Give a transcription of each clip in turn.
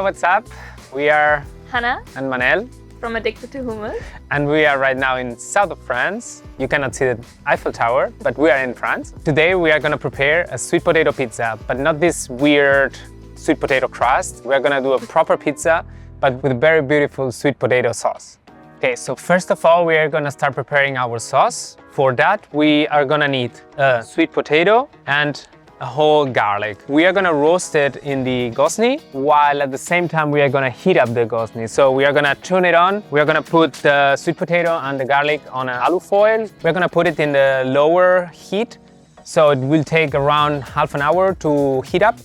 what's up? We are Hannah and Manel from Addicted to Hummus. and we are right now in south of France. You cannot see the Eiffel Tower, but we are in France. Today we are gonna prepare a sweet potato pizza, but not this weird sweet potato crust. We're gonna do a proper pizza, but with a very beautiful sweet potato sauce. Okay, so first of all, we are gonna start preparing our sauce. For that, we are gonna need a sweet potato and a whole garlic. We are gonna roast it in the Gozney, while at the same time we are gonna heat up the Gozney. So we are gonna turn it on. We are gonna put the sweet potato and the garlic on an alu foil. We're gonna put it in the lower heat. So it will take around half an hour to heat up.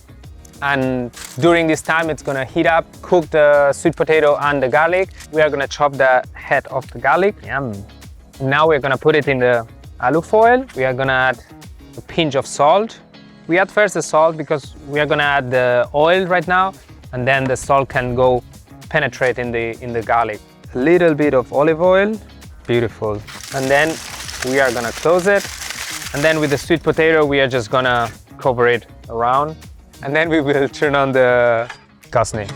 And during this time, it's gonna heat up, cook the sweet potato and the garlic. We are gonna chop the head of the garlic. Yum. Now we're gonna put it in the alu foil. We are gonna add a pinch of salt. We add first the salt because we are gonna add the oil right now, and then the salt can go penetrate in the garlic. A little bit of olive oil, beautiful. And then we are gonna close it. And then with the sweet potato, we are just gonna cover it around. And then we will turn on the Gozney.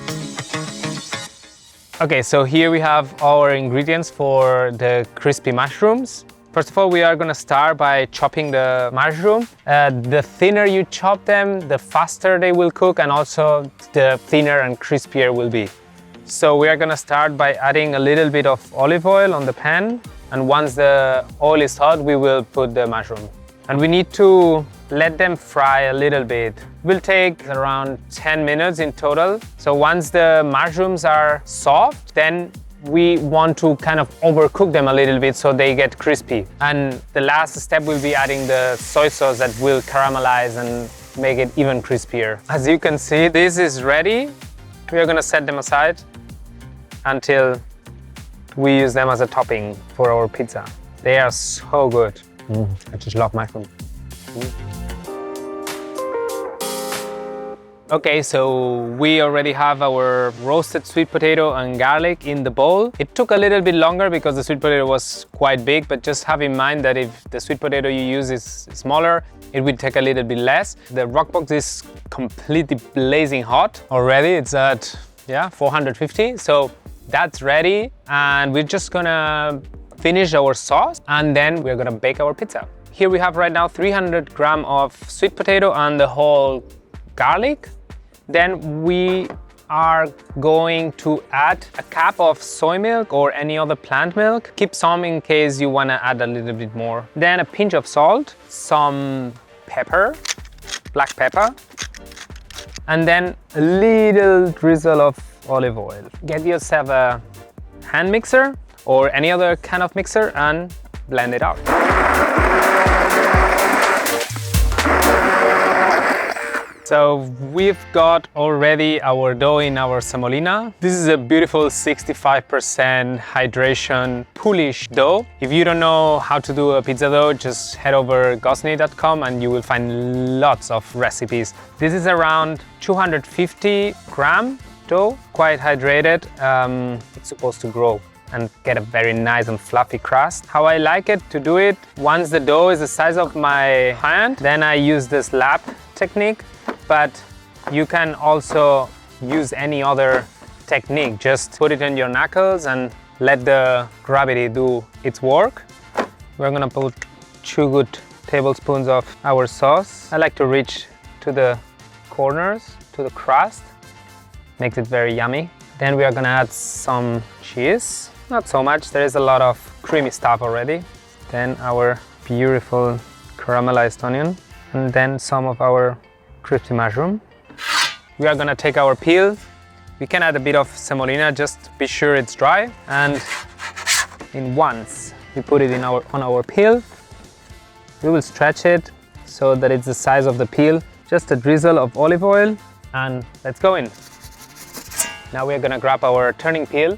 Okay, so here we have our ingredients for the crispy mushrooms. First of all, we are gonna start by chopping the mushroom. The thinner you chop them, the faster they will cook, and also the thinner and crispier will be. So we are gonna start by adding a little bit of olive oil on the pan. And once the oil is hot, we will put the mushroom. And we need to let them fry a little bit. It will take around 10 minutes in total. So once the mushrooms are soft, then we want to kind of overcook them a little bit so they get crispy. And the last step will be adding the soy sauce that will caramelize and make it even crispier. As you can see, this is ready. We are gonna set them aside until we use them as a topping for our pizza. They are so good. I just love mushroom. Okay, so we already have our roasted sweet potato and garlic in the bowl. It took a little bit longer because the sweet potato was quite big, but just have in mind that if the sweet potato you use is smaller, it will take a little bit less. The Roccbox is completely blazing hot already. It's at 450, so that's ready. And we're just gonna finish our sauce and then we're gonna bake our pizza. Here we have right now 300 grams of sweet potato and the whole garlic. Then we are going to add a cup of soy milk or any other plant milk. Keep some in case you want to add a little bit more. Then a pinch of salt, some pepper, black pepper, and then a little drizzle of olive oil. Get yourself a hand mixer or any other kind of mixer and blend it out. So we've got already our dough in our semolina. This is a beautiful 65% hydration poolish dough. If you don't know how to do a pizza dough, just head over gozney.com and you will find lots of recipes. This is around 250 gram dough, quite hydrated. It's supposed to grow and get a very nice and fluffy crust. How I like it to do it, once the dough is the size of my hand, then I use this lap technique. But you can also use any other technique. Just put it on your knuckles and let the gravity do its work. We're gonna put 2 good tablespoons of our sauce. I like to reach to the corners, to the crust. Makes it very yummy. Then we are gonna add some cheese. Not so much, there is a lot of creamy stuff already. Then our beautiful caramelized onion. And then some of our crispy mushroom. We are gonna take our peel. We can add a bit of semolina, just be sure it's dry. And in once we put it on our peel, we will stretch it so that it's the size of the peel. Just a drizzle of olive oil and let's go in. Now we're gonna grab our turning peel.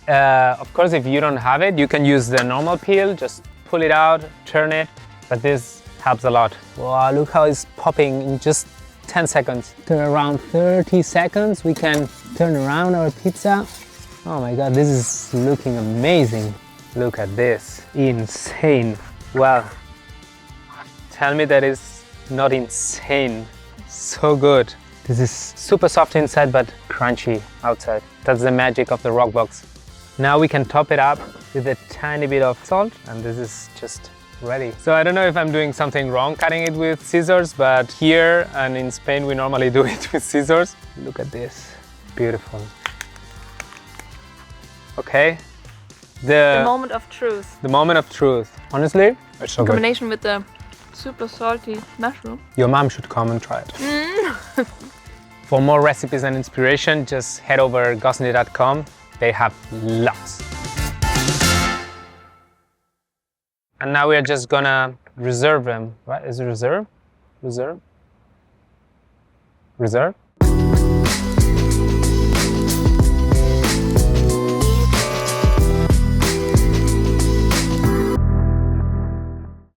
Of course, if you don't have it, you can use the normal peel. Just pull it out, turn it, but this helps a lot. Wow, look how it's popping in just 10 seconds. To around 30 seconds, we can turn around our pizza. Oh my God, this is looking amazing. Look at this, insane. Well, tell me that is not insane. So good. This is super soft inside but crunchy outside. That's the magic of the Roccbox. Now we can top it up with a tiny bit of salt, and this is just ready. So I don't know if I'm doing something wrong cutting it with scissors, but here and in Spain we normally do it with scissors. Look at this, beautiful. Okay, the moment of truth. The moment of truth. Honestly, it's so good. In combination with the super salty mushroom. Your mom should come and try it. For more recipes and inspiration, just head over Gozney.com. They have lots. And now we are just gonna reserve them. What is it, reserve? Reserve? Reserve?